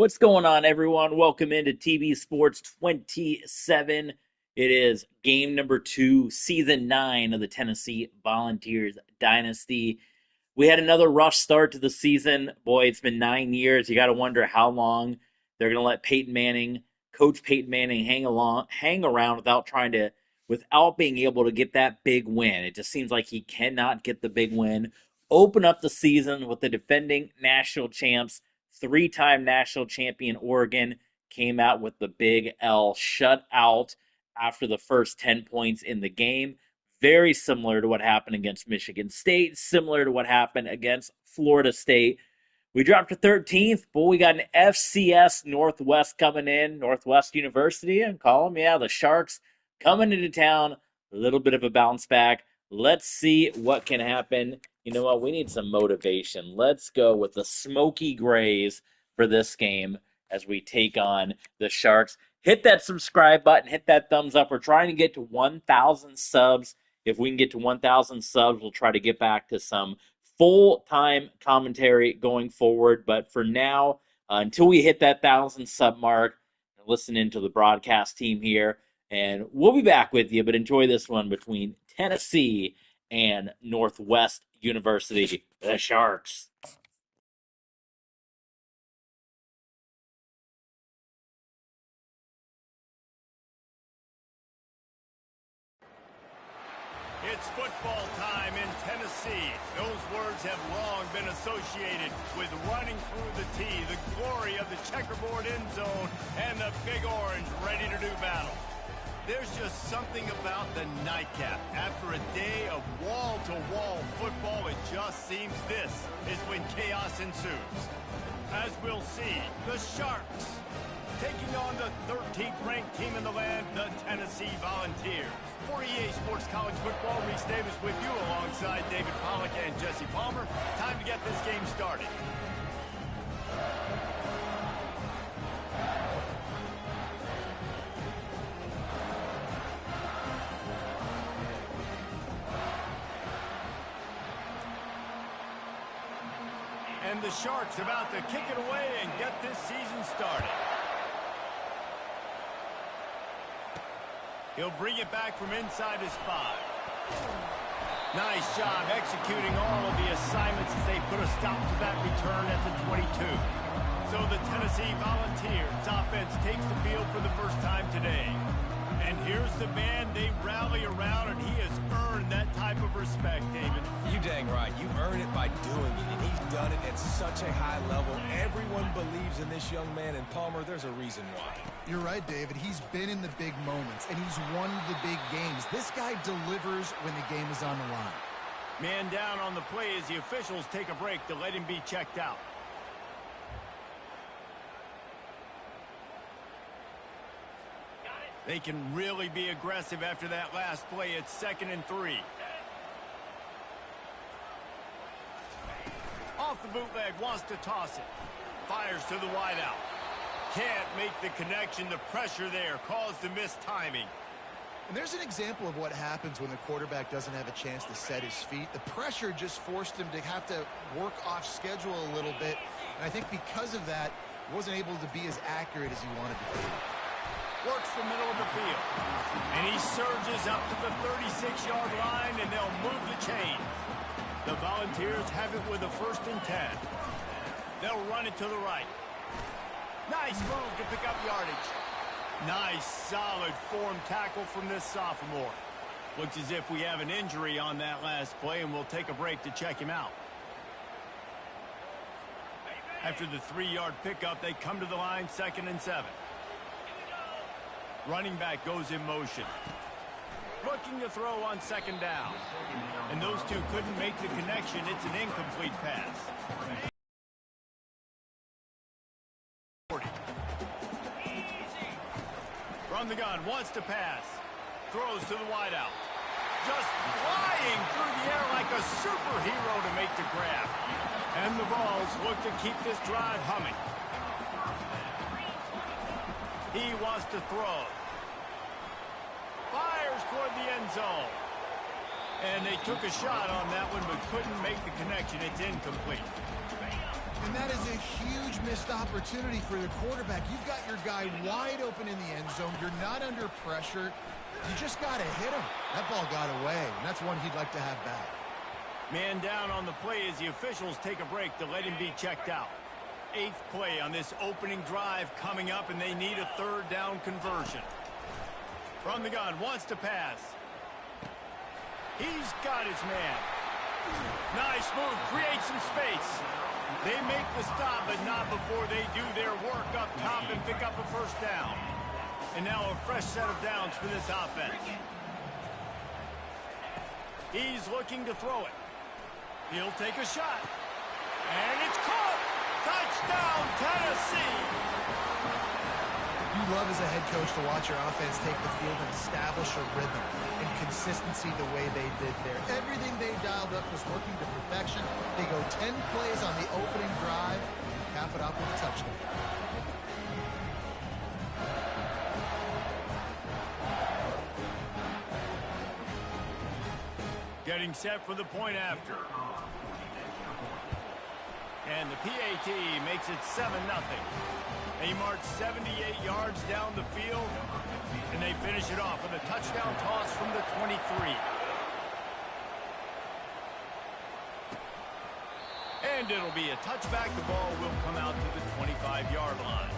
What's going on, everyone? Welcome into TV Sports 27. It is game number 2, season 9 of the Tennessee Volunteers Dynasty. We had another rough start to the season. Boy, it's been 9 years. You got to wonder how long they're going to let Coach Peyton Manning, hang around without being able to get that big win. It just seems like he cannot get the big win. Open up the season with the defending national champs. Three-time national champion Oregon came out with the big L, shut out after the first 10 points in the game. Very similar to what happened against Michigan State, similar to what happened against Florida State. We dropped to 13th, but we got an FCS Northwest coming in, Northwest University, and call them, the Sharks coming into town. A little bit of a bounce back. Let's see what can happen. You know what? We need some motivation. Let's go with the Smoky Grays for this game as we take on the Sharks. Hit that subscribe button. Hit that thumbs up. We're trying to get to 1,000 subs. If we can get to 1,000 subs, we'll try to get back to some full-time commentary going forward. But for now, until we hit that 1,000 sub mark, listen into the broadcast team here. And we'll be back with you, but enjoy this one between Tennessee and Northwest University, the Sharks. It's football time in Tennessee. Those words have long been associated with running through the tee, the glory of the checkerboard end zone, and the Big Orange ready to do battle. There's just something about the nightcap. After a day of wall-to-wall football, it just seems this is when chaos ensues. As we'll see, the Sharks taking on the 13th ranked team in the land, the Tennessee Volunteers. For EA Sports College Football, Reese Davis with you alongside David Pollack and Jesse Palmer. Time to get this game started. And the Sharks about to kick it away and get this season started. He'll bring it back from inside his 5. Nice job executing all of the assignments as they put a stop to that return at the 22. So the Tennessee Volunteers offense takes the field for the first time today. And here's the man they rally around, and he has earned that type of respect, David. You dang right. You earn it by doing it, and he's done it at such a high level. Everyone believes in this young man, and Palmer, there's a reason why. You're right, David. He's been in the big moments, and he's won the big games. This guy delivers when the game is on the line. Man down on the play as the officials take a break to let him be checked out. They can really be aggressive after that last play. It's 2nd and 3. Off the bootleg, wants to toss it. Fires to the wideout. Can't make the connection. The pressure there caused the missed timing. And there's an example of what happens when the quarterback doesn't have a chance to set his feet. The pressure just forced him to have to work off schedule a little bit. And I think because of that, he wasn't able to be as accurate as he wanted to be. Works the middle of the field. And he surges up to the 36-yard line, and they'll move the chain. The Volunteers have it with a 1st and 10. They'll run it to the right. Nice move to pick up yardage. Nice, solid form tackle from this sophomore. Looks as if we have an injury on that last play, and we'll take a break to check him out. After the 3-yard pickup, they come to the line, 2nd and 7. Running back goes in motion. Looking to throw on 2nd down. And those two couldn't make the connection. It's an incomplete pass. From the gun, wants to pass. Throws to the wideout. Just flying through the air like a superhero to make the grab. And the Vols look to keep this drive humming. He wants to throw. Fires toward the end zone. And they took a shot on that one but couldn't make the connection. It's incomplete. And that is a huge missed opportunity for the quarterback. You've got your guy wide open in the end zone. You're not under pressure. You just got to hit him. That ball got away, and that's one he'd like to have back. Man down on the play as the officials take a break to let him be checked out. 8th play on this opening drive coming up, and they need a 3rd down conversion. From the gun, wants to pass. He's got his man. Nice move, creates some space. They make the stop, but not before they do their work up top and pick up a 1st down. And now a fresh set of downs for this offense. He's looking to throw it. He'll take a shot. And it's caught! Touchdown, Tennessee! You love as a head coach to watch your offense take the field and establish a rhythm and consistency the way they did there. Everything they dialed up was working to perfection. They go 10 plays on the opening drive, cap it off with a touchdown. Getting set for the point after. And the PAT makes it 7-0. They march 78 yards down the field, and they finish it off with a touchdown toss from the 23. And it'll be a touchback. The ball will come out to the 25-yard line.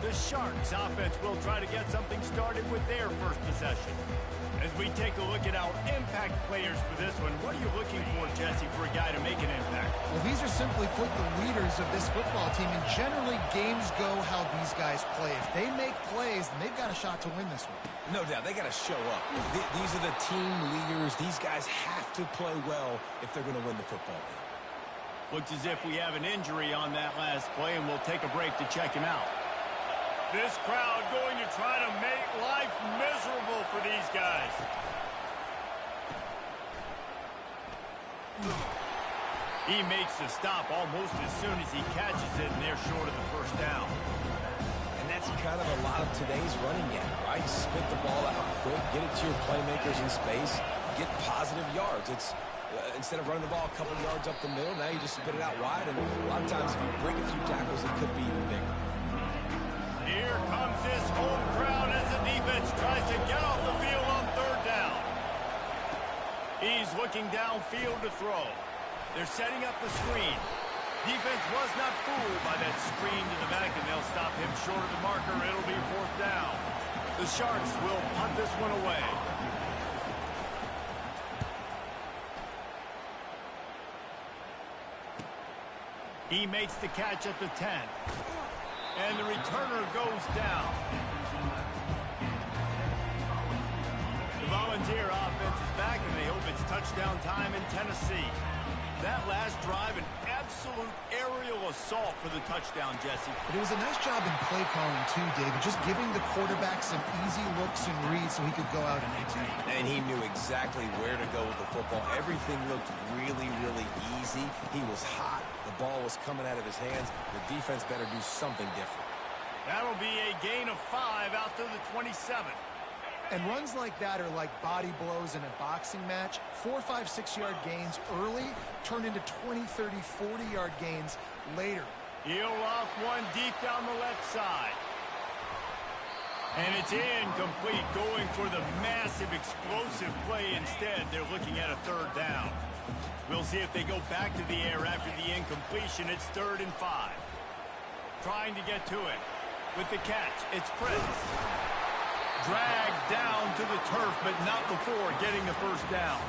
The Sharks offense will try to get something started with their first possession. As we take a look at our impact players for this one, what are you looking for, Jesse, for a guy to make an impact? Well, these are simply put the leaders of this football team, and generally games go how these guys play. If they make plays, then they've got a shot to win this one. No doubt, they got to show up. These are the team leaders. These guys have to play well if they're going to win the football game. Looks as if we have an injury on that last play, and we'll take a break to check him out. This crowd going to try to make life miserable for these guys. He makes the stop almost as soon as he catches it, and they're short of the 1st down. And that's kind of a lot of today's running game, right? Spit the ball out quick, get it to your playmakers in space, get positive yards. It's instead of running the ball a couple yards up the middle, now you just spit it out wide, and a lot of times if you break a few tackles, it could be even bigger. Here comes this home crowd as the defense tries to get off the field on 3rd down. He's looking downfield to throw. They're setting up the screen. Defense was not fooled by that screen to the back, and they'll stop him short of the marker. It'll be 4th down. The Sharks will punt this one away. He makes the catch at the 10. And the returner goes down. The Volunteer offense is back, and they hope it's touchdown time in Tennessee. That last drive, an absolute aerial assault for the touchdown, Jesse. But it was a nice job in play calling, too, David. Just giving the quarterback some easy looks and reads so he could go out and maintain. And he knew exactly where to go with the football. Everything looked really, really easy. He was hot. The ball was coming out of his hands. The defense better do something different. That'll be a gain of 5 out to the 27. And runs like that are like body blows in a boxing match. 4, 5, 6-yard gains early turn into 20, 30, 40-yard gains later. He'll off one deep down the left side. And it's incomplete, going for the massive explosive play instead. They're looking at a 3rd down. We'll see if they go back to the air after the incompletion. It's 3rd and 5. Trying to get to it. With the catch, it's Prince. Dragged down to the turf, but not before getting the 1st down.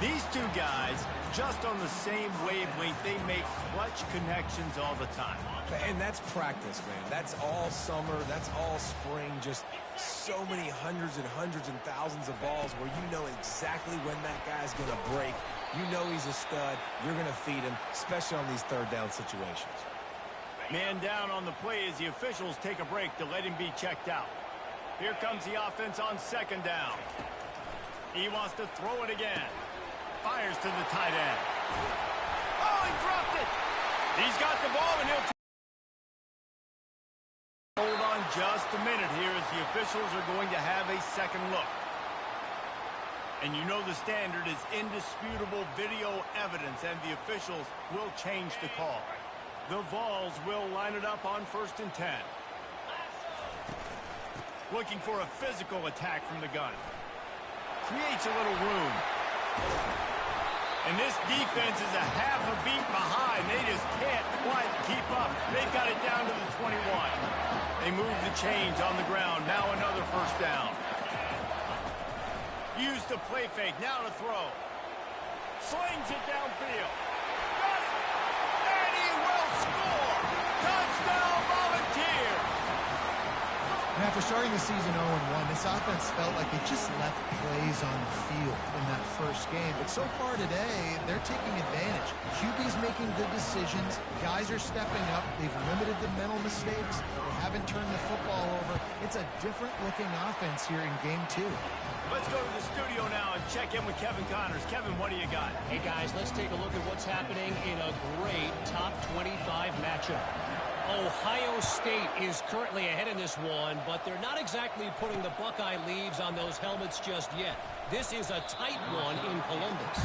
These two guys, just on the same wavelength, they make clutch connections all the time. And that's practice, man. That's all summer. That's all spring. Just so many hundreds and thousands of balls where you know exactly when that guy's going to break. You know he's a stud. You're going to feed him, especially on these 3rd down situations. Man down on the play as the officials take a break to let him be checked out. Here comes the offense on 2nd down. He wants to throw it again. Fires to the tight end. Oh, he dropped it. He's got the ball, and he'll hold on just a minute here as the officials are going to have a 2nd look. And you know the standard is indisputable video evidence, and the officials will change the call. The Vols will line it up on 1st and 10. Looking for a physical attack from the gun. Creates a little room. And this defense is a half a beat behind. They just can't quite keep up. They've got it down to the 21. They move the chains on the ground. Now another 1st down. Use the play fake. Now to throw. Slings it downfield. Got it. And he will score. Touchdown Volunteers. And after starting the season 0-1, this offense felt like they just left plays on the field in that first game. But so far today, they're taking advantage. QB's making good decisions. Guys are stepping up. They've limited the mental mistakes. They haven't turned the football over. It's a different-looking offense here in Game 2. Let's go to the studio now and check in with Kevin Connors. Kevin, what do you got? Hey, guys, let's take a look at what's happening in a great top 25 matchup. Ohio State is currently ahead in this one, but they're not exactly putting the Buckeye leaves on those helmets just yet. This is a tight one in Columbus.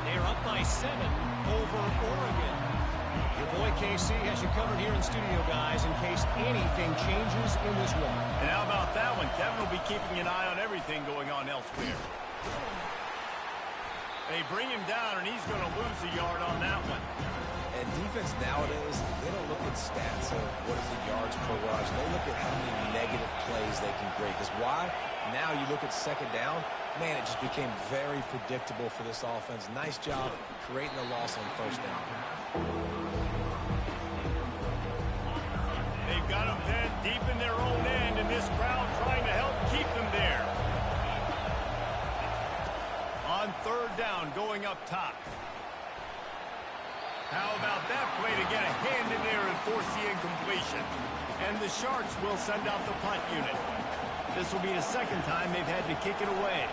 They're up by 7 over Oregon. Your boy KC has you covered here in studio, guys, in case anything changes in this one. And how about that one? Kevin will be keeping an eye on everything going on elsewhere. They bring him down, and he's going to lose a yard on that one. And defense nowadays, they don't look at stats of what is the yards per rush. They look at how many negative plays they can create. Because why? Now you look at 2nd down, man, it just became very predictable for this offense. Nice job creating a loss on 1st down. They've got them pinned deep in their own end, and this crowd trying to help keep them there. On 3rd down, going up top. How about that play to get a hand in there and force the incompletion? And the Sharks will send out the punt unit. This will be the 2nd time they've had to kick it away.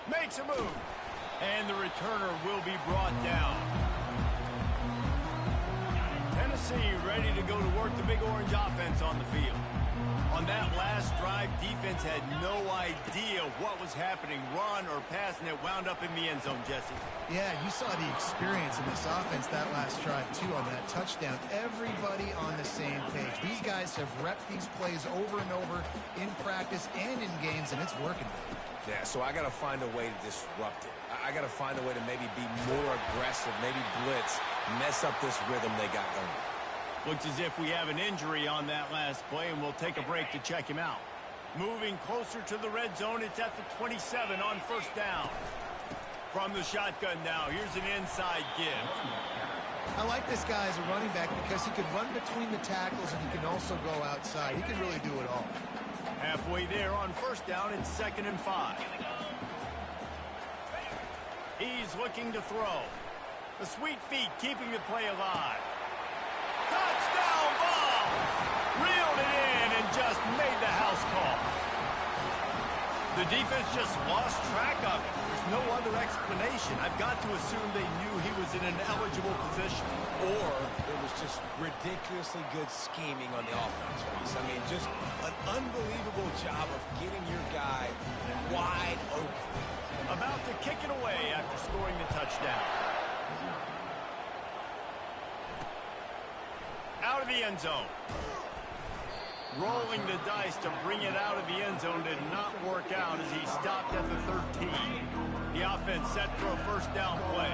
Makes a move. And the returner will be brought down. Tennessee ready to go to work the Big Orange offense on the field. On that last drive, defense had no idea what was happening, run or pass, and it wound up in the end zone, Jesse. Yeah, you saw the experience in this offense that last drive, too, on that touchdown. Everybody on the same page. These guys have repped these plays over and over in practice and in games, and it's working. Yeah, so I got to find a way to disrupt it. I got to find a way to maybe be more aggressive, maybe blitz, mess up this rhythm they got going. Looks as if we have an injury on that last play, and we'll take a break to check him out. Moving closer to the red zone, it's at the 27 on 1st down. From the shotgun now, here's an inside give. I like this guy as a running back because he can run between the tackles and he can also go outside. He can really do it all. Halfway there on 1st down, it's 2nd and 5. He's looking to throw. The sweet feet keeping the play alive. Touchdown ball! Reeled it in and just made the house call. The defense just lost track of it. There's no other explanation. I've got to assume they knew he was in an eligible position. Or it was just ridiculously good scheming on the offense, Reese. I mean, just an unbelievable job of getting your guy wide open. About to kick it away after scoring the touchdown. Out of the end zone. Rolling the dice to bring it out of the end zone did not work out as he stopped at the 13. The offense set for a 1st down play.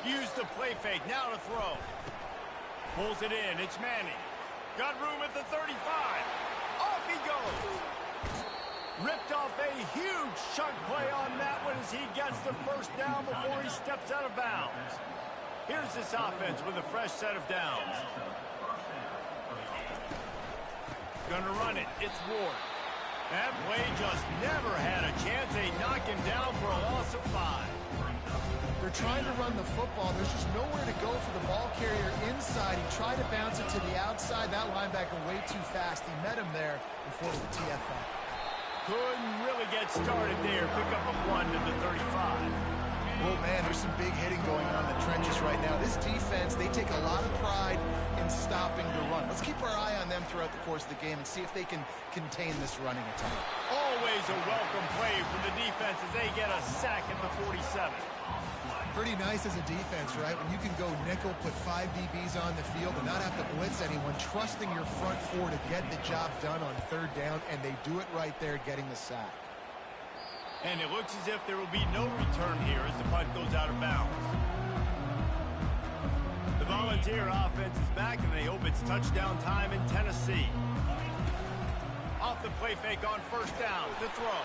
Use the play fake, now to throw. Pulls it in, it's Manning. Got room at the 35. Off he goes. Ripped off a huge chunk play on that one as he gets the 1st down before he steps out of bounds. Here's this offense with a fresh set of downs. Gonna run it. It's Ward. That play just never had a chance. They knock him down for a loss of 5. They're trying to run the football. There's just nowhere to go for the ball carrier inside. He tried to bounce it to the outside. That linebacker way too fast. He met him there and forced the TFL. Couldn't really get started there. Pick up a 1 to the 35. Oh, man, there's some big hitting going on in the trenches right now. This defense, they take a lot of pride in stopping the run. Let's keep our eye on them throughout the course of the game and see if they can contain this running attack. Always a welcome play from the defense as they get a sack at the 47. Pretty nice as a defense, right? When you can go nickel, put 5 DBs on the field and not have to blitz anyone, trusting your front four to get the job done on third down, and they do it right there, getting the sack. And it looks as if there will be no return here as the punt goes out of bounds. The Volunteer offense is back, and they hope it's touchdown time in Tennessee. Off the play fake on first down to throw.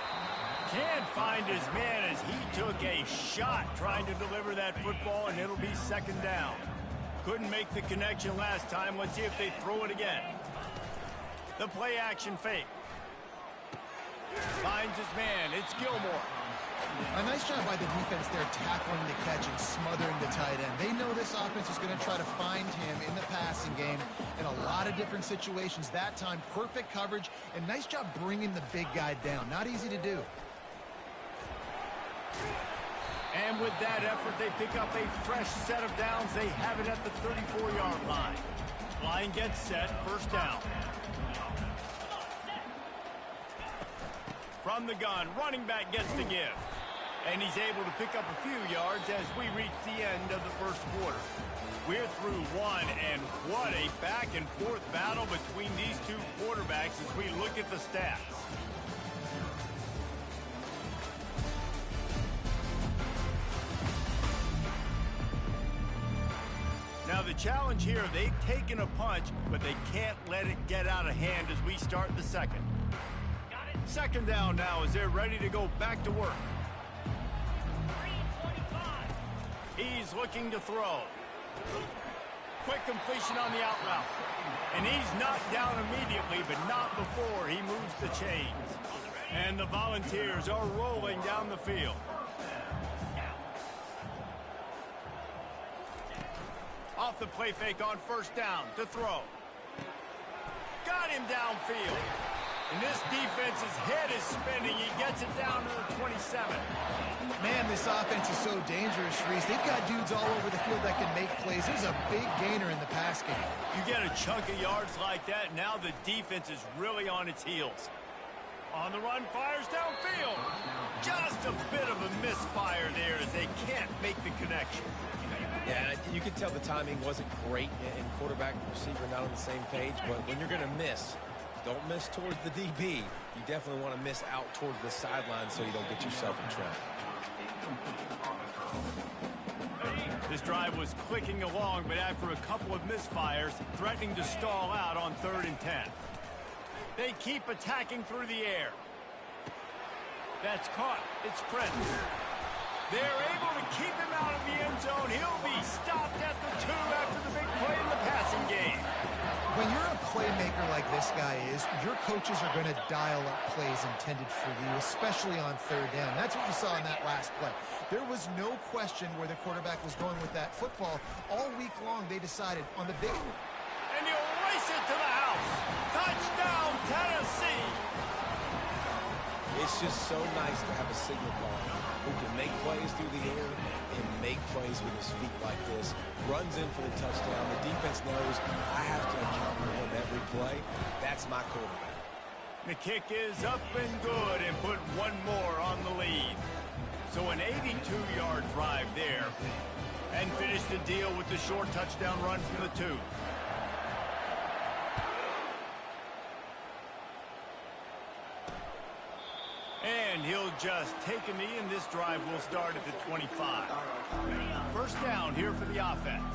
Can't find his man as he took a shot trying to deliver that football, and it'll be second down. Couldn't make the connection last time. Let's see if they throw it again. The play action fake. Finds his man. It's Gilmore. A nice job by the defense there tackling the catch and smothering the tight end. They know this offense is going to try to find him in the passing game in a lot of different situations. That time, perfect coverage, and nice job bringing the big guy down. Not easy to do. And with that effort, they pick up a fresh set of downs. They have it at the 34-yard line. Line gets set, first down. From the gun, running back gets the give. And he's able to pick up a few yards as we reach the end of the first quarter. We're through one, and what a back-and-forth battle between these two quarterbacks as we look at the stats. Now the challenge here, they've taken a punch, but they can't let it get out of hand as we start the second. Second down now as they're ready to go back to work. He's looking to throw. Quick completion on the out route. And he's knocked down immediately, but not before he moves the chains. And the Volunteers are rolling down the field. Off the play fake on first down to throw. Got him downfield. And this defense's head is spinning. He gets it down to the 27. Man, this offense is so dangerous, Reese. They've got dudes all over the field that can make plays. There's a big gainer in the pass game. You get a chunk of yards like that, now the defense is really on its heels. On the run, fires downfield. Just a bit of a misfire there as they can't make the connection. Yeah, you can tell the timing wasn't great, and quarterback and receiver not on the same page, but when you're going to miss, don't miss towards the DB. You definitely want to miss out towards the sideline so you don't get yourself in trouble. This drive was clicking along, but after a couple of misfires, threatening to stall out on 3rd and 10. They keep attacking through the air. That's caught. It's Prince. They're able to keep him out of the end zone. He'll be stopped at the 2 after the big play in the passing game. When you're a playmaker like this guy is, your coaches are going to dial up plays intended for you, especially on 3rd down. That's what you saw in that last play. There was no question where the quarterback was going with that football. All week long, they decided on the big one. And he'll race it to the house. Touchdown, Tennessee. It's just so nice to have a signal caller who can make plays through the air and make plays with his feet like this. Runs in for the touchdown. The defense knows I have to account for him every play. That's my quarterback. The kick is up and good and put one more on the lead. So an 82-yard drive there. And finish the deal with the short touchdown run from the 2. And he'll just take a knee, and this drive will start at the 25. First down here for the offense.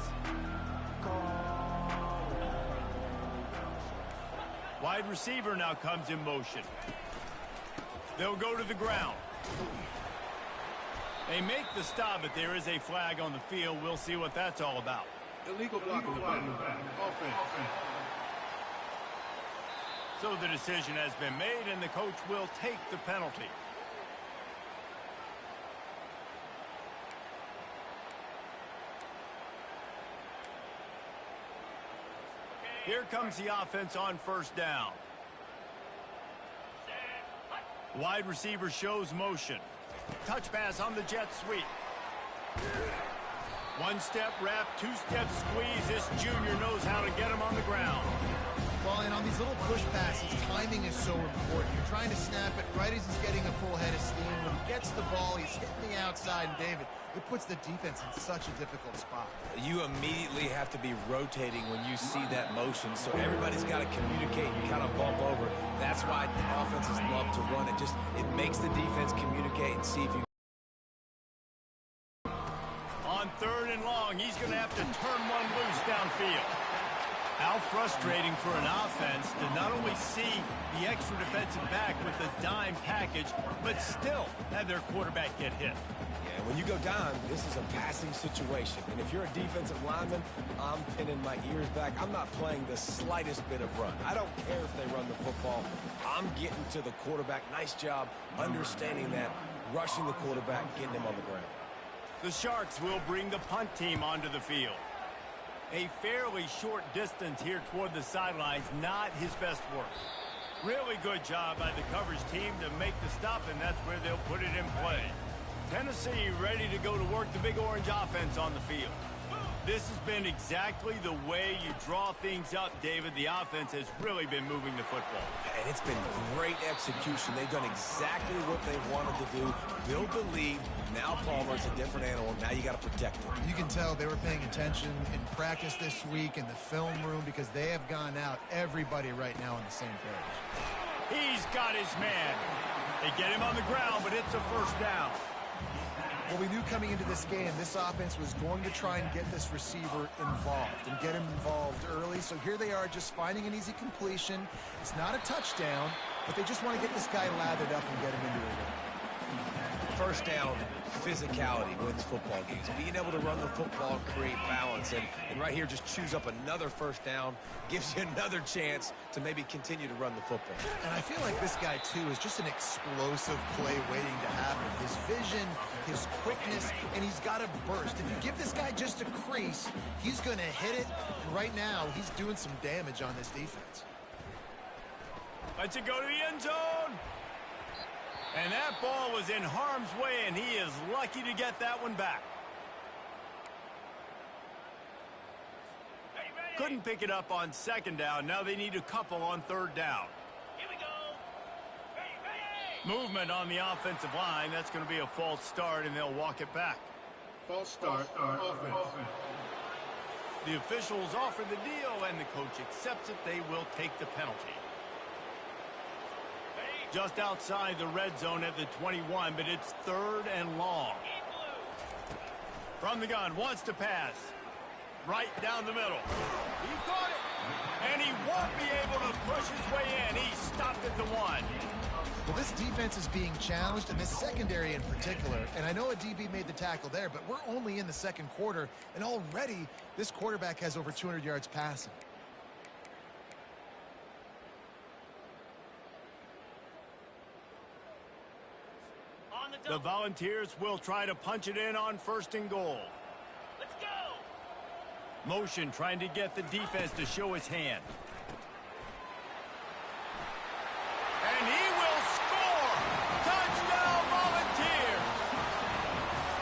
Wide receiver now comes in motion. They'll go to the ground. They make the stop, but there is a flag on the field. We'll see what that's all about. Illegal block on the back. Offense. So the decision has been made, and the coach will take the penalty. Here comes the offense on first down. Wide receiver shows motion. Touch pass on the jet sweep. One-step wrap, two-step squeeze. This junior knows how to get him on the ground. Well, and on these little push passes, timing is so important. You're trying to snap it right as he's getting a full head of steam. When he gets the ball, he's hitting the outside, and David, it puts the defense in such a difficult spot. You immediately have to be rotating when you see that motion, so everybody's got to communicate and kind of bump over. That's why offenses love to run it. It makes the defense communicate and see if you... On 3rd and long, he's going to have to turn one loose downfield. How frustrating for an offense to not only see the extra defensive back with the dime package, but still have their quarterback get hit. Yeah, when you go down, this is a passing situation. And if you're a defensive lineman, I'm pinning my ears back. I'm not playing the slightest bit of run. I don't care if they run the football. I'm getting to the quarterback. Nice job understanding that, rushing the quarterback, getting him on the ground. The Sharks will bring the punt team onto the field. A fairly short distance here toward the sidelines, not his best work. Really good job by the coverage team to make the stop, and that's where they'll put it in play. Tennessee ready to go to work the Big Orange offense on the field. This has been exactly the way you draw things up, David. The offense has really been moving the football. And it's been great execution. They've done exactly what they wanted to do. Build the lead. Now Palmer's a different animal. Now you got to protect him. You can tell they were paying attention in practice this week in the film room because they have gone out, everybody right now on the same page. He's got his man. They get him on the ground, but it's a first down. Well, we knew coming into this game, this offense was going to try and get this receiver involved and get him involved early. So here they are just finding an easy completion. It's not a touchdown, but they just want to get this guy lathered up and get him into a win. First down, physicality wins football games. Being able to run the football and create balance. And right here, just choose up another first down, gives you another chance to maybe continue to run the football. And I feel like this guy, too, is just an explosive play waiting to happen. His vision, his quickness, and he's got a burst. If you give this guy just a crease, he's going to hit it. And right now, he's doing some damage on this defense. Let's it go to the end zone. And that ball was in harm's way, and he is lucky to get that one back. Couldn't pick it up on 2nd down. Now they need a couple on 3rd down. Here we go. Movement on the offensive line. That's going to be a false start, and they'll walk it back. False start, offense. The officials offer the deal, and the coach accepts it. They will take the penalty. Just outside the red zone at the 21, but it's 3rd and long. From the gun, wants to pass. Right down the middle. He caught it. And he won't be able to push his way in. He stopped at the 1. Well, this defense is being challenged, and this secondary in particular. And I know a DB made the tackle there, but we're only in the 2nd quarter, and already this quarterback has over 200 yards passing. The Volunteers will try to punch it in on 1st and goal. Let's go. Motion trying to get the defense to show his hand. And he will score! Touchdown, Volunteers!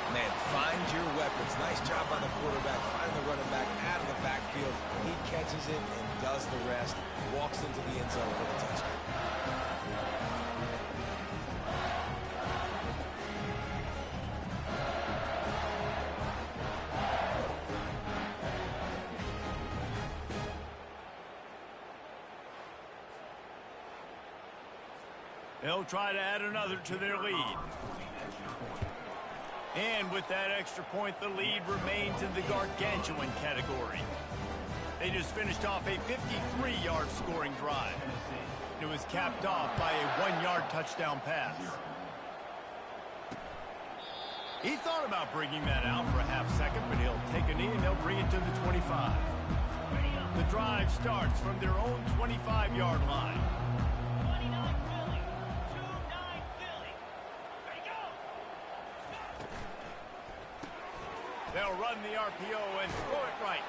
Man, find your weapons. Nice job by the quarterback. Find the running back out of the backfield. He catches it and does the rest. Walks into the end zone for the touchdown. They'll try to add another to their lead. And with that extra point, the lead remains in the gargantuan category. They just finished off a 53-yard scoring drive. It was capped off by a 1-yard touchdown pass. He thought about bringing that out for a half second, but he'll take a knee and they'll bring it to the 25. The drive starts from their own 25-yard line. They'll run the RPO and throw it right.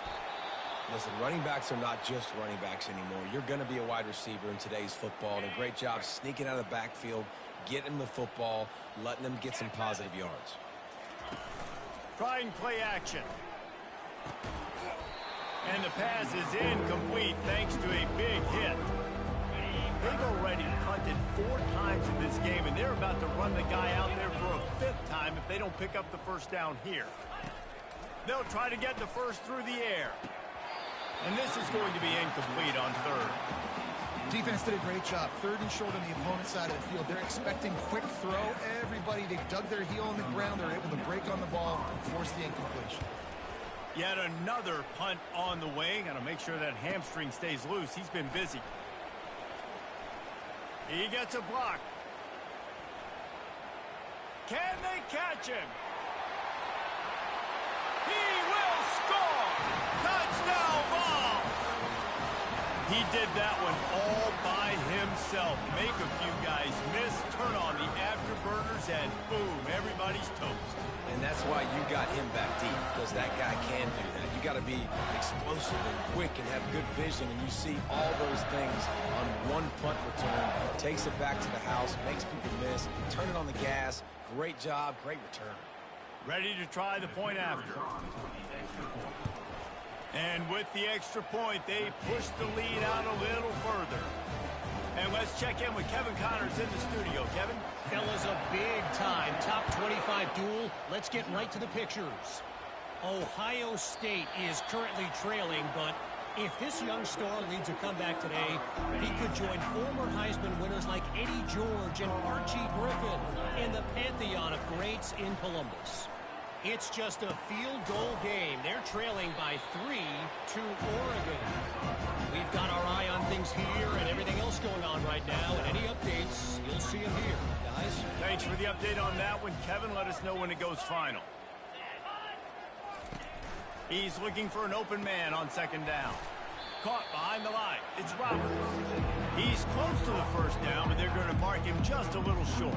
Listen, running backs are not just running backs anymore. You're going to be a wide receiver in today's football. And a great job sneaking out of the backfield, getting the football, letting them get some positive yards. Trying play action. And the pass is incomplete thanks to a big hit. They've already punted 4 times in this game, and they're about to run the guy out there for a 5th time if they don't pick up the first down here. They'll try to get the first through the air. And this is going to be incomplete on 3rd. Defense did a great job. 3rd and short on the opponent's side of the field. They're expecting quick throw. Everybody, they dug their heel on the ground. They're able to break on the ball and force the incompletion. Yet another punt on the way. Got to make sure that hamstring stays loose. He's been busy. He gets a block. Can they catch him? He will score! Touchdown ball! He did that one all by himself. Make a few guys miss, turn on the afterburners, and boom, everybody's toast. And that's why you got him back deep, because that guy can do that. You got to be explosive and quick and have good vision, and you see all those things on one punt return. Takes it back to the house, makes people miss, turn it on the gas. Great job, great return. Ready to try the point after. And with the extra point, they push the lead out a little further. And let's check in with Kevin Connors in the studio. Kevin? Fellas, a big-time top 25 duel. Let's get right to the pictures. Ohio State is currently trailing, but if this young star leads a comeback today, he could join former Heisman winners like Eddie George and Archie Griffin in the pantheon of greats in Columbus. It's just a field goal game. They're trailing by 3 to Oregon. We've got our eye on things here and everything else going on right now, and any updates, you'll see them here, guys. Thanks for the update on that one, Kevin. Let us know when it goes final. He's looking for an open man on 2nd down. Caught behind the line. It's Roberts. He's close to the first down, but they're going to mark him just a little short.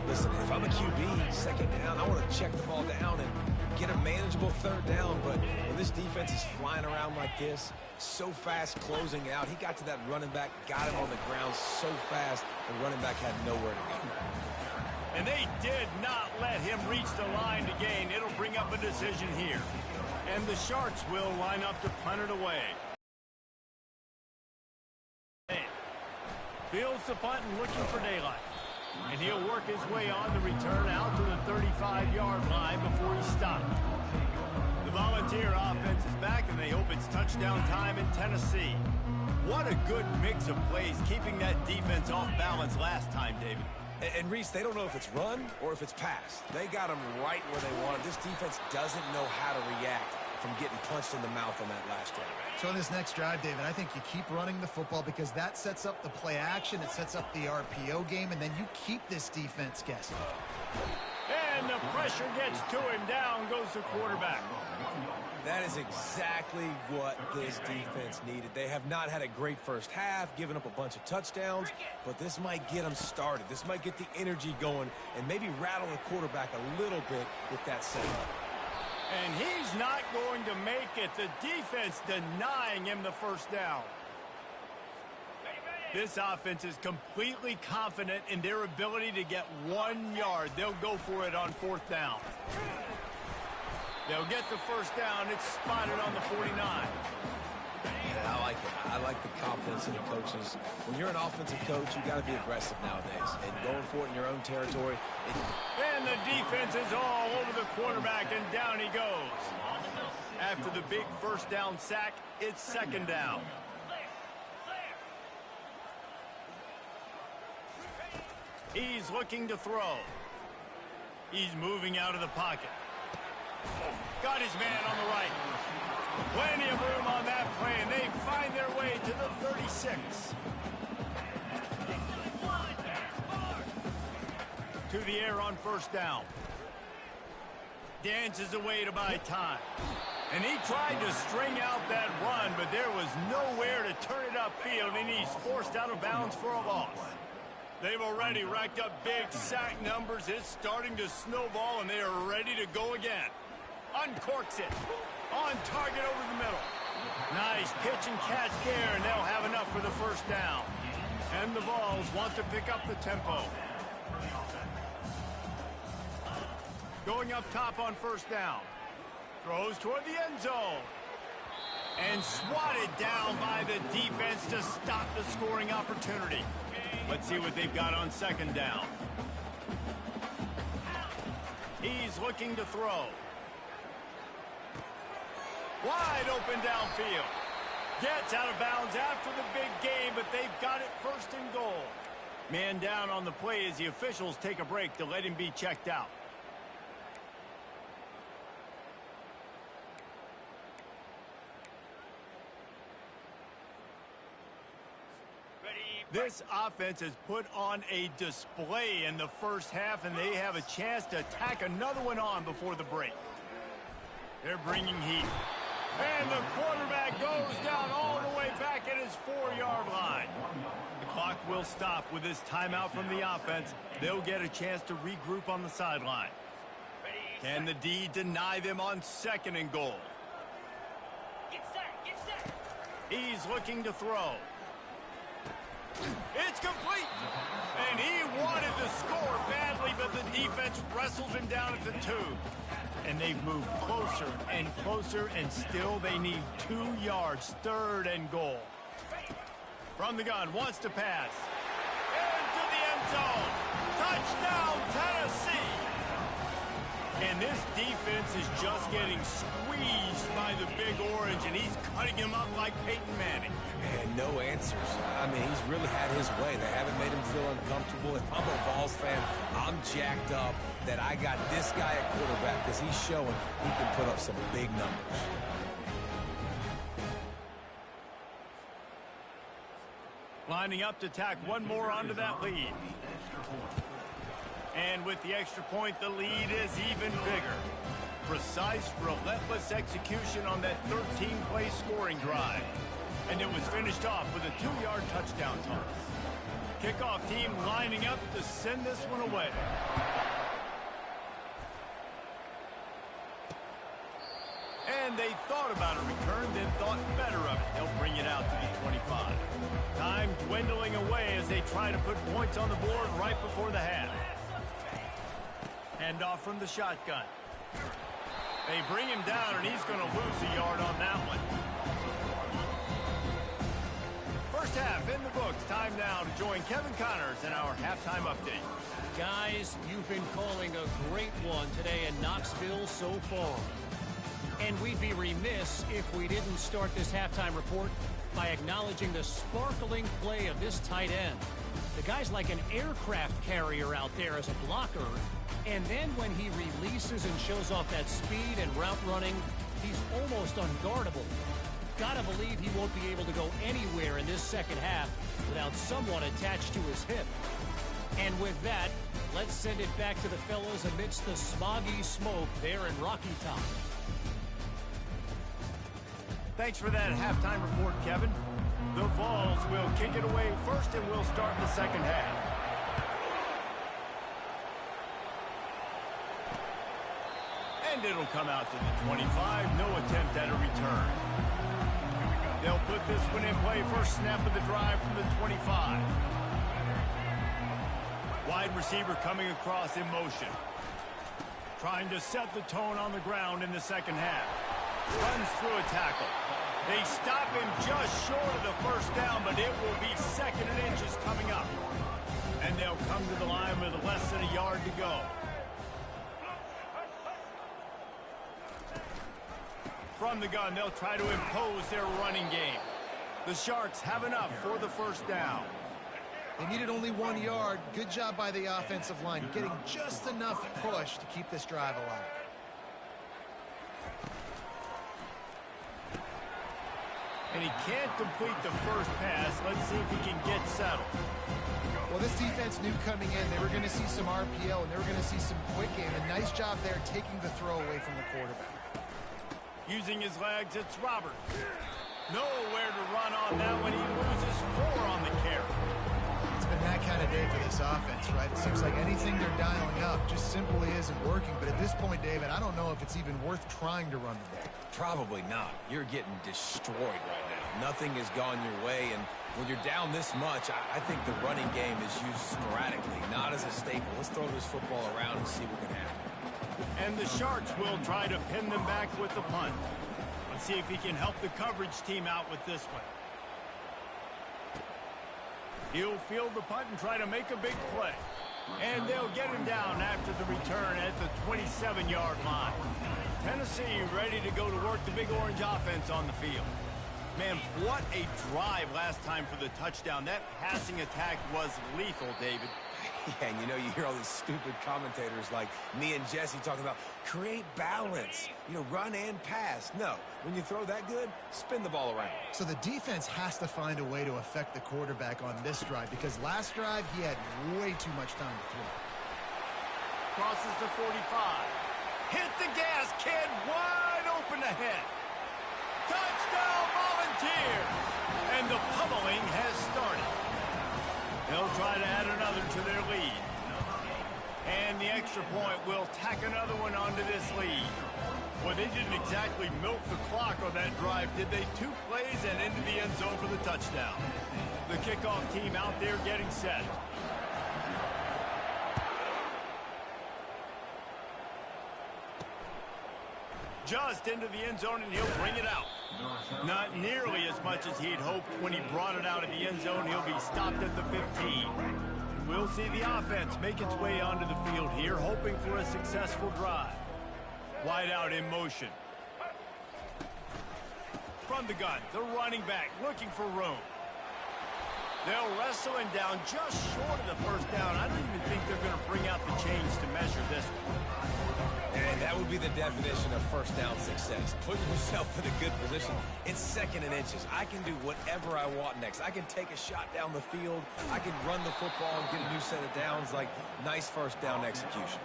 Listen, if I'm a QB, 2nd down, I want to check the ball down and get a manageable 3rd down. But when this defense is flying around like this, so fast closing out, he got to that running back, got him on the ground so fast, the running back had nowhere to go. And they did not let him reach the line to gain. It'll bring up a decision here. And the Sharks will line up to punt it away. Fields the punt and looking for daylight. And he'll work his way on the return out to the 35-yard line before he's stopped. The Volunteer offense is back, and they hope it's touchdown time in Tennessee. What a good mix of plays, keeping that defense off balance last time, David. And Reese, they don't know if it's run or if it's pass. They got them right where they want it. This defense doesn't know how to react from getting punched in the mouth on that last drive. So in this next drive, David, I think you keep running the football because that sets up the play action, it sets up the RPO game, and then you keep this defense guessing. And the pressure gets to him. Down goes the quarterback. That is exactly what this defense needed. They have not had a great first half, given up a bunch of touchdowns, but this might get them started. This might get the energy going and maybe rattle the quarterback a little bit with that setup. And he's not going to make it. The defense denying him the first down. This offense is completely confident in their ability to get 1 yard. They'll go for it on 4th down. They'll get the first down. It's spotted on the 49. Yeah, I like it. I like the confidence in the coaches. When you're an offensive coach, you got to be aggressive nowadays. And going for it in your own territory. And the defense is all over the quarterback, and down he goes. After the big first down sack, it's 2nd down. He's looking to throw. He's moving out of the pocket. Got his man on the right. Plenty of room on that play, and they find their way to the 36. To the air on 1st down. Dances away to buy time. And he tried to string out that run, but there was nowhere to turn it upfield, and he's forced out of bounds for a loss. They've already racked up big sack numbers. It's starting to snowball, and they are ready to go again. Uncorks it. On target over the middle. Nice pitch and catch there, and they'll have enough for the first down. And the Vols want to pick up the tempo. Going up top on first down. Throws toward the end zone. And swatted down by the defense to stop the scoring opportunity. Let's see what they've got on second down. He's looking to throw. Wide open downfield. Gets out of bounds after the big game, but they've got it first and goal. Man down on the play as the officials take a break to let him be checked out. This offense has put on a display in the first half, and they have a chance to tack another one on before the break. They're bringing heat. And the quarterback goes down all the way back at his 4-yard line. The clock will stop with this timeout from the offense. They'll get a chance to regroup on the sideline. Can the D deny them on second and goal? Get set. He's looking to throw. It's complete. And he wanted to score badly, but the defense wrestles him down at the 2. And they've moved closer and closer, and still they need 2 yards, third and goal. From the gun, wants to pass. Into the end zone. Touchdown, Tennessee. And this defense is just getting squeezed by the Big Orange, and he's cutting him up like Peyton Manning. And no answers. I mean, he's really had his way. They haven't made him feel uncomfortable. If I'm a Vols fan, I'm jacked up that I got this guy at quarterback because he's showing he can put up some big numbers. Lining up to tack one more onto that lead. And with the extra point, the lead is even bigger. Precise, relentless execution on that 13-play scoring drive. And it was finished off with a 2-yard touchdown toss. Kickoff team lining up to send this one away. And they thought about a return, then thought better of it. They'll bring it out to the 25. Time dwindling away as they try to put points on the board right before the half. Hand off from the shotgun. They bring him down, and he's going to lose a yard on that one. First half in the books. Time now to join Kevin Connors in our halftime update. Guys, you've been calling a great one today in Knoxville so far. And we'd be remiss if we didn't start this halftime report by acknowledging the sparkling play of this tight end. The guy's like an aircraft carrier out there as a blocker. And then when he releases and shows off that speed and route running, he's almost unguardable. Gotta believe he won't be able to go anywhere in this second half without someone attached to his hip. And with that, let's send it back to the fellows amidst the smoggy smoke there in Rocky Top. Thanks for that halftime report, Kevin. The Vols will kick it away first, and we'll start the second half. And it'll come out to the 25. No attempt at a return. They'll put this one in play. First snap of the drive from the 25. Wide receiver coming across in motion. Trying to set the tone on the ground in the second half. Runs through a tackle. They stop him just short of the first down, but it will be second and inches coming up. And they'll come to the line with less than a yard to go. From the gun, they'll try to impose their running game. The Sharks have enough for the first down. They needed only 1 yard. Good job by the offensive line, getting just enough push to keep this drive alive. And he can't complete the first pass. Let's see if he can get settled. Well, this defense knew coming in they were going to see some RPO and they were going to see some quick game. A nice job there taking the throw away from the quarterback. Using his legs, it's Roberts. Nowhere to run on that one. He loses 4 on the carry. It's been that kind of day for this offense, right? It seems like anything they're dialing up just simply isn't working. But at this point, David, I don't know if it's even worth trying to run the ball. Probably not. You're getting destroyed right now. Nothing has gone your way, and when you're down this much, I think the running game is used sporadically, not as a staple. Let's throw this football around and see what can happen. And the Sharks will try to pin them back with the punt. Let's see if he can help the coverage team out with this one. He'll field the punt and try to make a big play. And they'll get him down after the return at the 27-yard line. Tennessee ready to go to work the Big Orange offense on the field. Man, what a drive last time for the touchdown. That passing attack was lethal, David. Yeah, and you know, you hear all these stupid commentators like me and Jesse talking about create balance, you know, run and pass. No, when you throw that good, spin the ball around. So the defense has to find a way to affect the quarterback on this drive, because last drive he had way too much time to throw. Crosses the 45. Hit the gas, kid. Wide open ahead. Touchdown, Volunteers! And the pummeling has started. They'll try to add another to their lead. And the extra point will tack another one onto this lead. Well, they didn't exactly milk the clock on that drive, did they? 2 plays and into the end zone for the touchdown. The kickoff team out there getting set. Just into the end zone, and he'll bring it out. Not nearly as much as he'd hoped when he brought it out of the end zone. He'll be stopped at the 15. We'll see the offense make its way onto the field here, hoping for a successful drive. Wide out in motion. From the gun, the running back looking for room. They'll wrestle him down just short of the first down. I don't even think they're going to bring out the chains to measure this one. And that would be the definition of first down success. Putting yourself in a good position. It's 2nd and inches. I can do whatever I want next. I can take a shot down the field. I can run the football and get a new set of downs. Like, nice first down execution.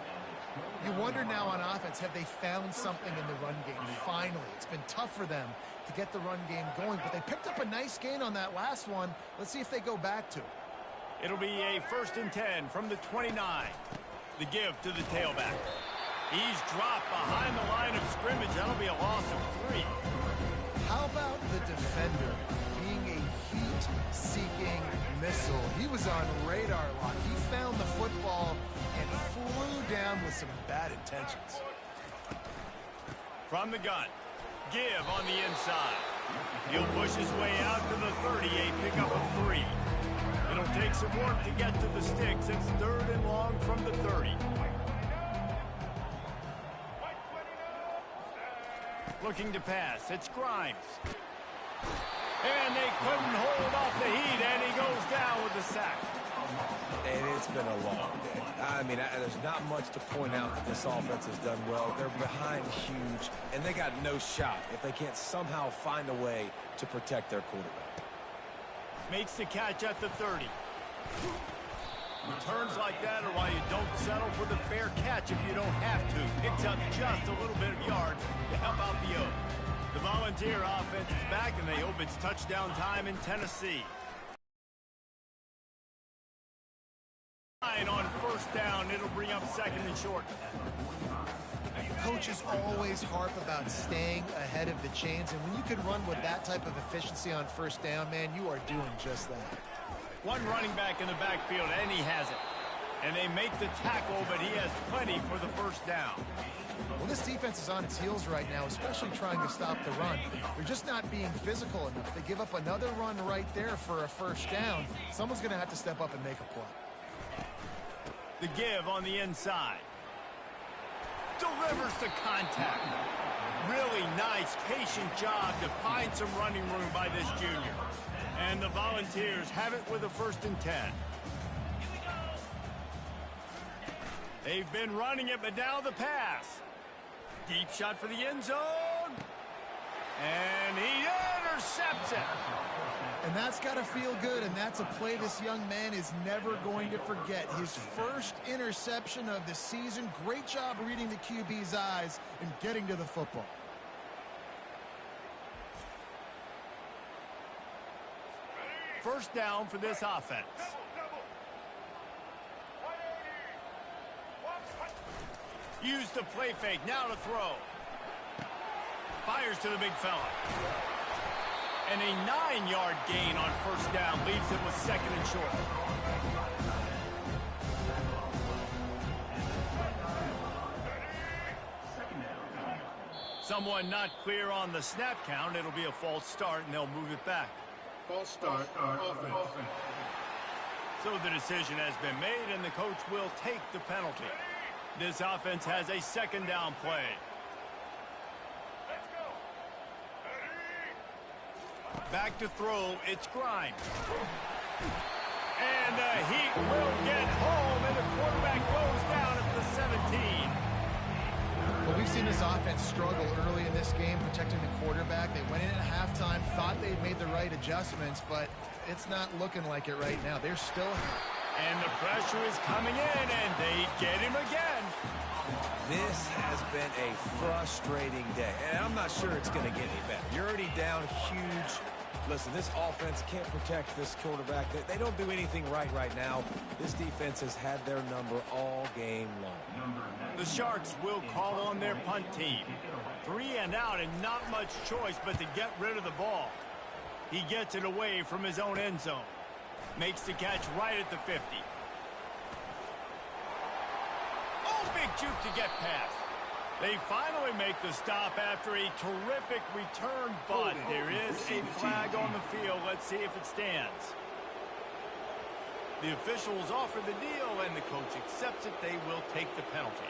You wonder now on offense, have they found something in the run game? Finally, it's been tough for them to get the run game going, but they picked up a nice gain on that last one. Let's see if they go back to it. It'll be a 1st and 10 from the 29. The give to the tailback. He's dropped behind the line of scrimmage. That'll be a loss of 3. How about the defender being a heat-seeking missile? He was on radar lock. He found the football and flew down with some bad intentions. From the gun, give on the inside. He'll push his way out to the 38, pickup of 3. It'll take some work to get to the sticks. It's 3rd and long from the 30. Looking to pass. It's Grimes. And they couldn't hold off the heat, and he goes down with the sack. And it's been a long day. I mean, there's not much to point out that this offense has done well. They're behind huge, and they got no shot if they can't somehow find a way to protect their quarterback. Makes the catch at the 30. Returns like that are why you don't settle for the fair catch if you don't have to. Picks up just a little bit of yards to help out the O. The Volunteer offense is back, and they hope it's touchdown time in Tennessee. On 1st down, it'll bring up 2nd and short. Coaches always harp about staying ahead of the chains, and when you can run with that type of efficiency on 1st down, man, you are doing just that. One running back in the backfield, and he has it. And they make the tackle, but he has plenty for the 1st down. Well, this defense is on its heels right now, especially trying to stop the run. They're just not being physical enough. They give up another run right there for a 1st down. Someone's going to have to step up and make a play. The give on the inside. Delivers the contact. Really nice, patient job to find some running room by this junior. And the Volunteers have it with a 1st and 10. They've been running it, but now the pass. Deep shot for the end zone. And he intercepts it. And that's got to feel good, and that's a play this young man is never going to forget. His 1st interception of the season. Great job reading the QB's eyes and getting to the football. First down for this offense. Use the play fake. Now to throw. Fires to the big fella. And a 9-yard gain on 1st down leaves him with 2nd and short. someone not clear on the snap count, it'll be a false start, and they'll move it back. False start, offense. So the decision has been made, and the coach will take the penalty. This offense has a second down play. Back to throw, it's Grimes. And the Heat will get home, and the quarterback goes down at the 17. Well, we've seen this offense struggle early in this game protecting the quarterback. They went in at halftime, thought they'd made the right adjustments, but it's not looking like it right now. They're still... And the pressure is coming in, and they get him again. This has been a frustrating day, and I'm not sure it's going to get any better. You're already down huge. Listen, this offense can't protect this quarterback. They don't do anything right now. This defense has had their number all game long. The Sharks will call on their punt team. 3 and out and not much choice but to get rid of the ball. He gets it away from his own end zone. Makes the catch right at the 50. Oh, big juke to get past. They finally make the stop after a terrific return, but there is a flag on the field. Let's see if it stands. The officials offer the deal, and the coach accepts it. They will take the penalty.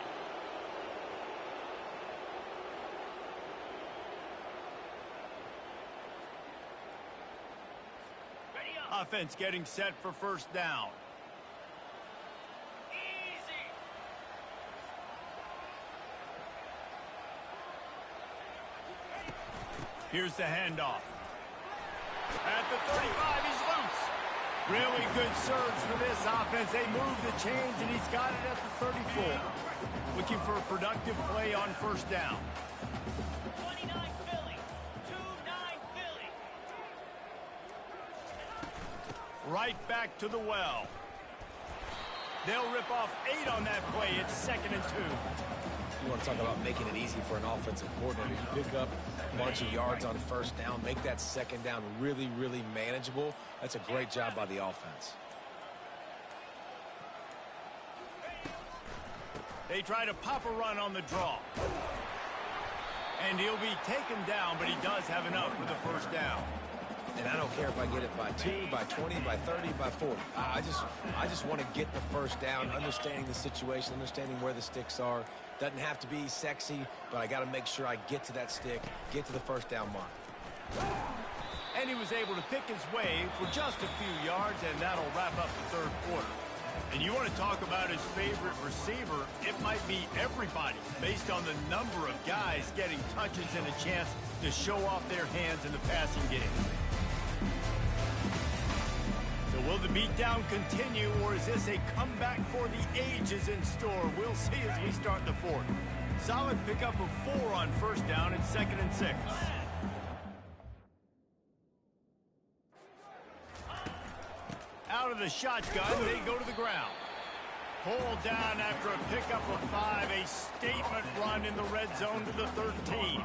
Offense getting set for first down. Here's the handoff. At the 35, he's loose. Really good surge for this offense. They move the chains, and he's got it at the 34. Looking for a productive play on first down. 29 Philly. 2-9 Philly. Right back to the well. They'll rip off 8 on that play. It's 2nd and 2. You want to talk about making it easy for an offensive coordinator. You pick up a bunch of yards on first down, make that second down really, really manageable. That's a great job by the offense. They try to pop a run on the draw. And he'll be taken down, but he does have enough for the first down. And I don't care if I get it by 2, by 20, by 30, by 40. I just want to get the first down, understanding the situation, understanding where the sticks are. Doesn't have to be sexy, but I got to make sure I get to that stick, get to the first down mark. And he was able to pick his way for just a few yards, and that'll wrap up the third quarter. And you want to talk about his favorite receiver, it might be everybody, based on the number of guys getting touches and a chance to show off their hands in the passing game. So will the beatdown continue, or is this a comeback for the ages in store? We'll see as we start the fourth. Solid pickup of 4 on first down. It's 2nd and 6. Out of the shotgun, they go to the ground. Pulled down after a pickup of 5. A statement run in the red zone to the 13.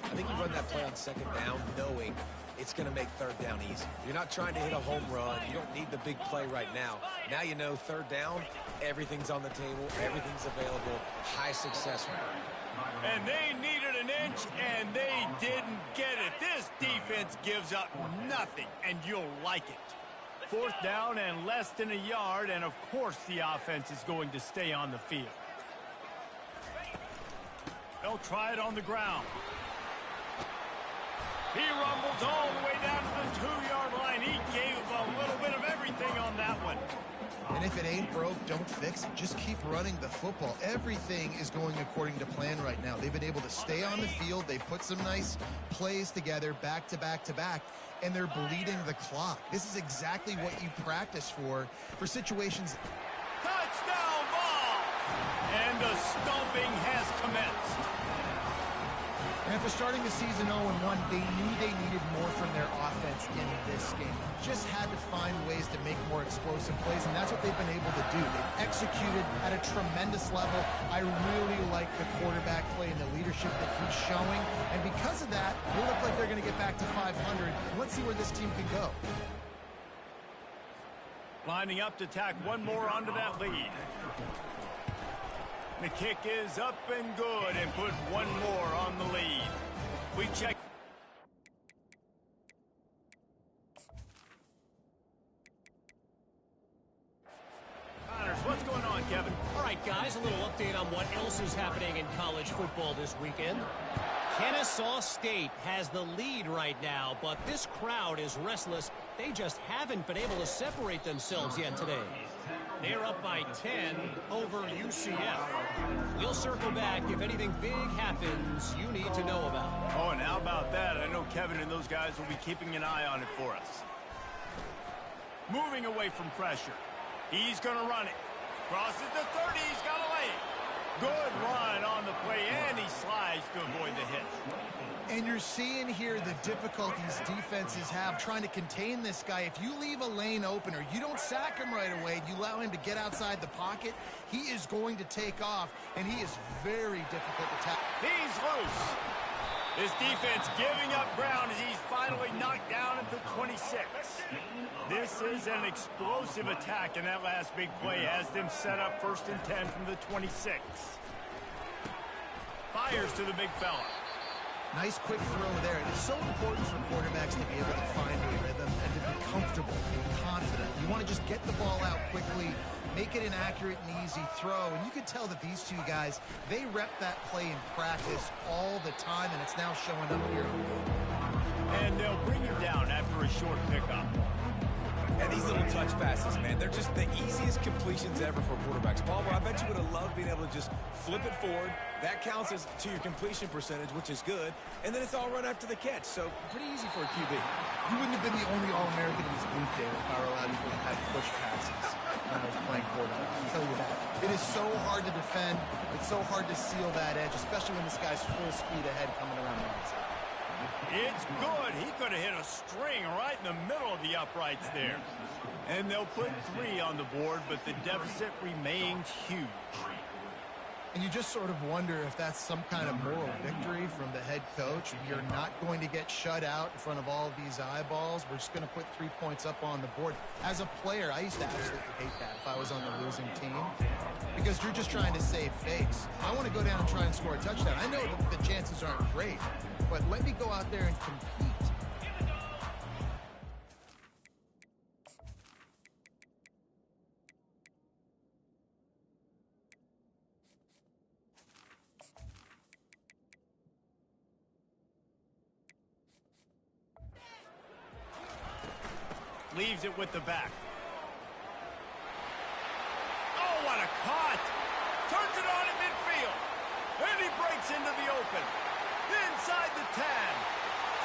I think you run that play on second down knowing it's going to make third down easy. You're not trying to hit a home run. You don't need the big play right now. Now you know third down, everything's on the table, everything's available, high success rate. And they needed an inch, and they didn't get it. This defense gives up nothing, and you'll like it. Fourth down and less than a yard, and of course the offense is going to stay on the field. They'll try it on the ground. He rumbles all the way down to the 2-yard line. He gave a little bit of everything on that one. And if it ain't broke, don't fix it. Just keep running the football. Everything is going according to plan right now. They've been able to stay on the field. They put some nice plays together back to back to back, and they're bleeding the clock. This is exactly what you practice for situations. Touchdown ball! And the stomping has commenced. And after starting the season 0-1, they knew they needed more from their offense in this game. Just had to find ways to make more explosive plays, and that's what they've been able to do. They've executed at a tremendous level. I really like the quarterback play and the leadership that he's showing. And because of that, they look like they're going to get back to 500. Let's see where this team can go. Lining up to tack one more onto that lead. The kick is up and good and put one more on the lead. We check. What's going on, Kevin? All right, guys, a little update on what else is happening in college football this weekend. Kennesaw State has the lead right now, but this crowd is restless. They just haven't been able to separate themselves yet today. They're up by 10 over UCF. We'll circle back if anything big happens you need to know about. Oh, and how about that? I know Kevin and those guys will be keeping an eye on it for us. Moving away from pressure. He's going to run it. Crosses the 30. He's got a lane. Good run on the play, and he slides to avoid the hit. And you're seeing here the difficulties defenses have trying to contain this guy. If you leave a lane open or you don't sack him right away, you allow him to get outside the pocket, he is going to take off, and he is very difficult to tackle. He's loose. This defense giving up ground as he's finally knocked down at the 26. This is an explosive attack, and that last big play has them set up 1st and 10 from the 26. Fires to the big fella. Nice quick throw there. It's so important for quarterbacks to be able to find a rhythm and to be comfortable and confident. You want to just get the ball out quickly, make it an accurate and easy throw. And you can tell that these two guys, they rep that play in practice all the time, and it's now showing up here. And they'll bring him down after a short pickup. And these little touch passes, man, they're just the easiest completions ever for quarterbacks. Palmer, I bet you would have loved being able to just flip it forward. That counts as to your completion percentage, which is good. And then it's all run after the catch, so pretty easy for a QB. You wouldn't have been the only All-American in this booth there if I were allowed to have push passes when I was playing quarterback. I can tell you that. It is so hard to defend. It's so hard to seal that edge, especially when this guy's full speed ahead coming around the outside. It's good. He could have hit a string right in the middle of the uprights there. And they'll put 3 on the board, but the deficit remains huge. And you just sort of wonder if that's some kind of moral victory from the head coach. You're not going to get shut out in front of all of these eyeballs. We're just going to put 3 points up on the board. As a player, I used to absolutely hate that if I was on the losing team, because you're just trying to save face. I want to go down and try and score a touchdown. I know that the chances aren't great, but let me go out there and compete. Leaves it with the back. Oh, what a cut! Turns it on in midfield. And he breaks into the open. Inside the 10.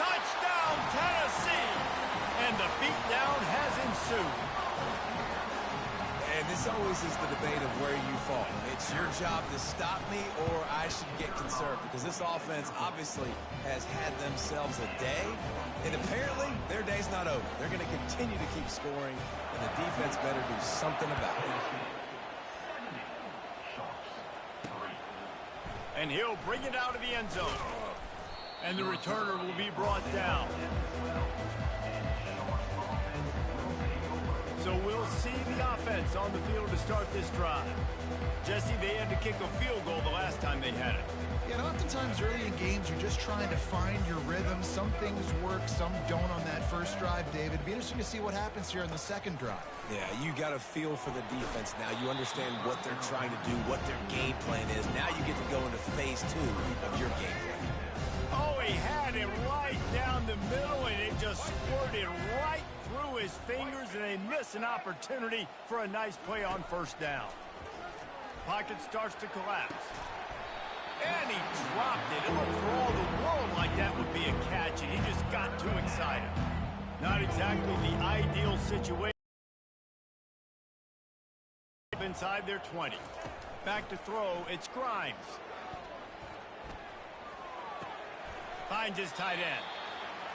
Touchdown, Tennessee! And the beatdown has ensued. And this always is the debate of where you fall. It's your job to stop me, or I should get conserved, because this offense obviously has had themselves a day, and apparently their day's not over. They're going to continue to keep scoring, and the defense better do something about it. And he'll bring it out of the end zone. And the returner will be brought down. So we'll see the offense on the field to start this drive. Jesse, they had to kick a field goal the last time they had it. Yeah, and oftentimes early in games, you're just trying to find your rhythm. Some things work, some don't on that first drive, David. It'd be interesting to see what happens here in the second drive. Yeah, you got a feel for the defense now. You understand what they're trying to do, what their game plan is. Now you get to go into phase 2 of your game plan. Oh, he had it right down the middle, and it just squirted right through his fingers, and they miss an opportunity for a nice play on first down. Pocket starts to collapse. And he dropped it. It looked for all the world like that would be a catch, and he just got too excited. Not exactly the ideal situation. Inside their 20. Back to throw, it's Grimes. Finds his tight end.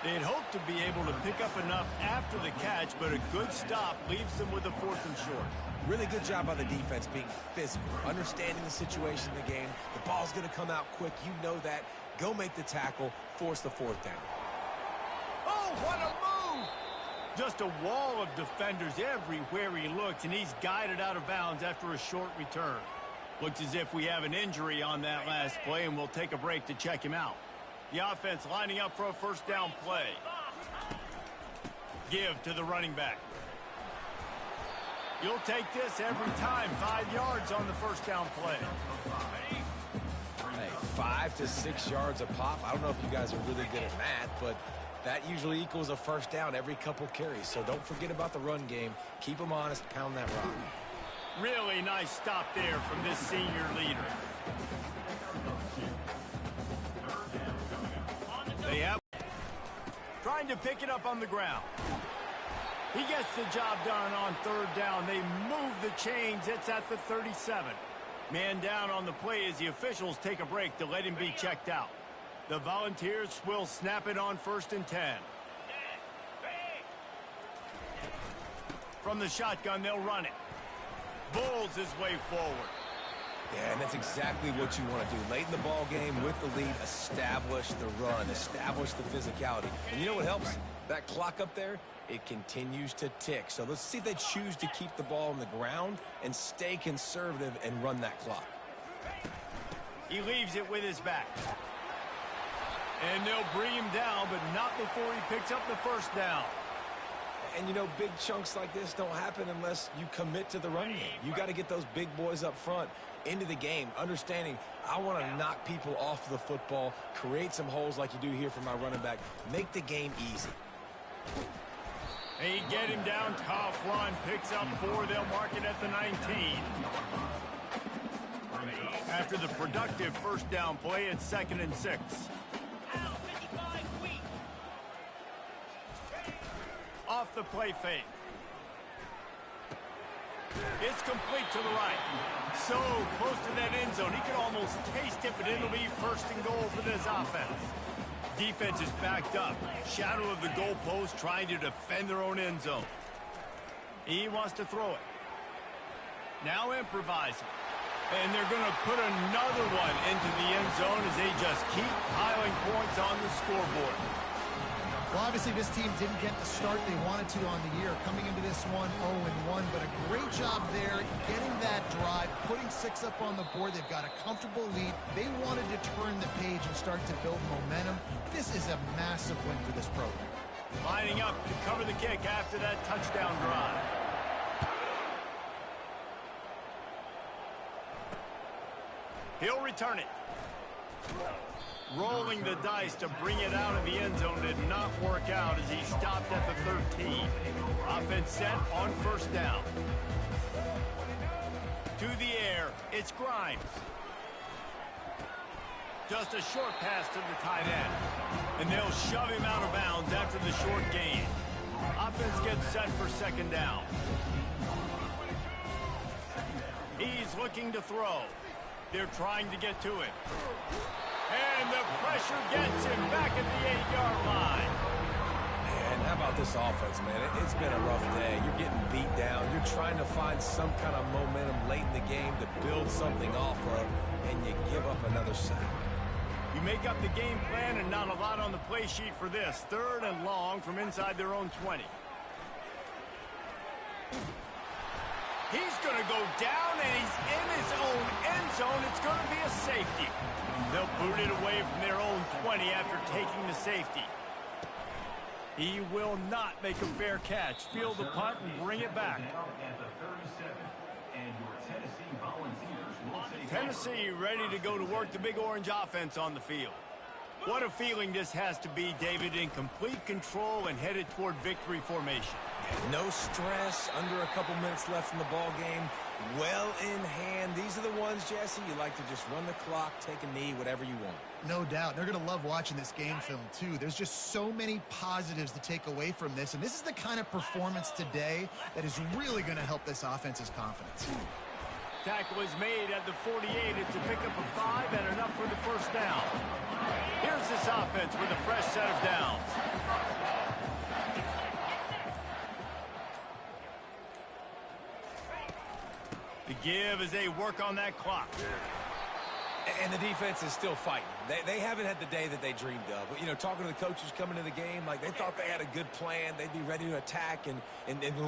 They'd hoped to be able to pick up enough after the catch, but a good stop leaves them with a 4th and short. Really good job by the defense being physical, understanding the situation in the game. The ball's going to come out quick. You know that. Go make the tackle, force the 4th down. Oh, what a move! Just a wall of defenders everywhere he looks, and he's guided out of bounds after a short return. Looks as if we have an injury on that last play, and we'll take a break to check him out. The offense lining up for a first down play. Give to the running back. You'll take this every time. 5 yards on the first down play. Hey, 5 to 6 yards a pop. I don't know if you guys are really good at math, but that usually equals a first down every couple carries. So don't forget about the run game. Keep them honest. Pound that rock. Really nice stop there from this senior leader. They have trying to pick it up on the ground. He gets the job done on third down. They move the chains. It's at the 37. Man down on the play as the officials take a break to let him be checked out. The Volunteers will snap it on 1st and 10. From the shotgun, they'll run it. Bulls his way forward. Yeah, and that's exactly what you want to do. Late in the ball game with the lead, establish the run, establish the physicality. And you know what helps? That clock up there, it continues to tick. So let's see if they choose to keep the ball on the ground and stay conservative and run that clock. He leaves it with his back. And they'll bring him down, but not before he picks up the first down. And, you know, big chunks like this don't happen unless you commit to the run game. You got to get those big boys up front into the game, understanding I want to knock people off the football, create some holes like you do here for my running back, make the game easy. They get him down, tough run, picks up 4, they'll mark it at the 19. After the productive first down play, it's 2nd and 6. Off the play fake. It's complete to the right. So close to that end zone. He could almost taste it, but it'll be 1st and goal for this offense. Defense is backed up. Shadow of the goalpost trying to defend their own end zone. He wants to throw it. Now improvising. And they're going to put another one into the end zone as they just keep piling points on the scoreboard. Well, obviously this team didn't get the start they wanted to on the year, coming into this one 0-1, but a great job there getting that drive, putting 6 up on the board. They've got a comfortable lead. They wanted to turn the page and start to build momentum. This is a massive win for this program. Lining up to cover the kick after that touchdown drive. He'll return it. Rolling the dice to bring it out of the end zone did not work out as he stopped at the 13. Offense set on 1st down. To the air, it's Grimes. Just a short pass to the tight end. And they'll shove him out of bounds after the short gain. Offense gets set for 2nd down. He's looking to throw. They're trying to get to it. And the pressure gets him back at the 8-yard line. And how about this offense, man? It's been a rough day. You're getting beat down. You're trying to find some kind of momentum late in the game to build something off of, and you give up another sack. You make up the game plan and not a lot on the play sheet for this. 3rd and long from inside their own 20. He's going to go down, and he's in his own end zone. It's going to be a safety. They'll boot it away from their own 20 after taking the safety. He will not make a fair catch. Field the punt and bring it back. Tennessee ready to go to work the Big Orange offense on the field. What a feeling this has to be, David, in complete control and headed toward victory formation. No stress, under a couple minutes left in the ball game. Well in hand. These are the ones, Jesse, you like to just run the clock, take a knee, whatever you want. No doubt. They're going to love watching this game film, too. There's just so many positives to take away from this, and this is the kind of performance today that is really going to help this offense's confidence. Tackle is made at the 48. It's a pickup of 5 and enough for the first down. Here's this offense with a fresh set of downs. The give as they work on that clock. And the defense is still fighting. They haven't had the day that they dreamed of. You know, talking to the coaches coming to the game, like they thought they had a good plan. They'd be ready to attack and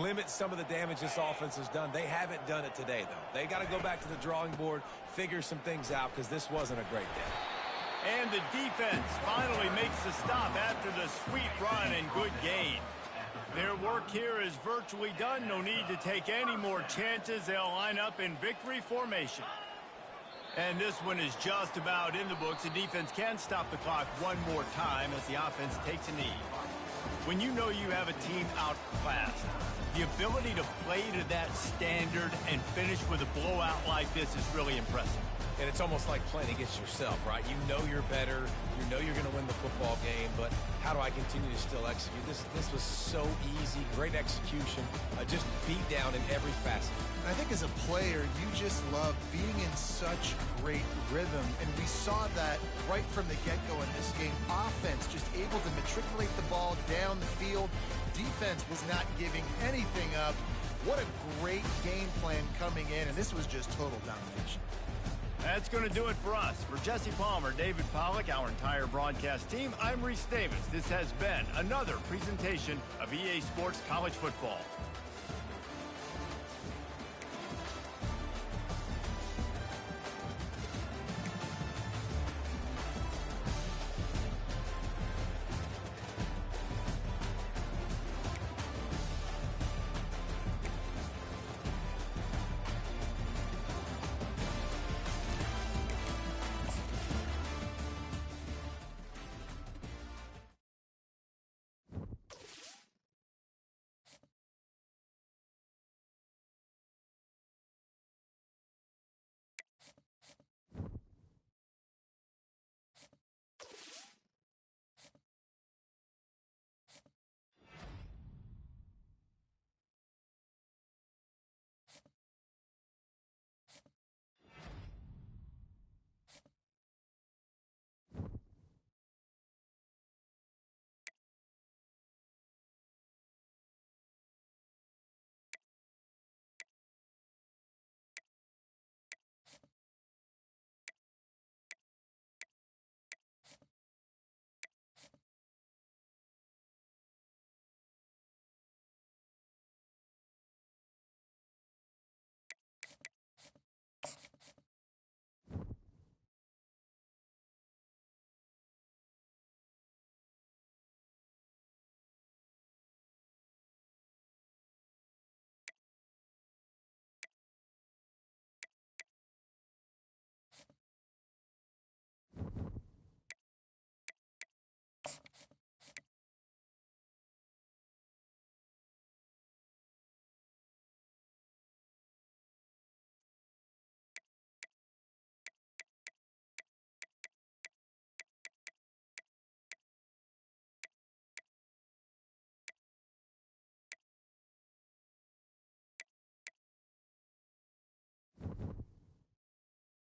limit some of the damage this offense has done. They haven't done it today, though. They got to go back to the drawing board, figure some things out, because this wasn't a great day. And the defense finally makes the stop after the sweet run and good gain. Their work here is virtually done. No need to take any more chances. They'll line up in victory formation. And this one is just about in the books. The defense can stop the clock one more time as the offense takes a knee. When you know you have a team outclassed, the ability to play to that standard and finish with a blowout like this is really impressive. And it's almost like playing against yourself, right? You know you're better. You know you're going to win the football game, but how do I continue to still execute? This was so easy, great execution, just beat down in every facet. And I think as a player, you just love being in such great rhythm, and we saw that right from the get-go in this game. Offense just able to matriculate the ball down the field. Defense was not giving anything up. What a great game plan coming in, and this was just total domination. That's going to do it for us. For Jesse Palmer, David Pollack, our entire broadcast team, I'm Reese Davis. This has been another presentation of EA Sports College Football.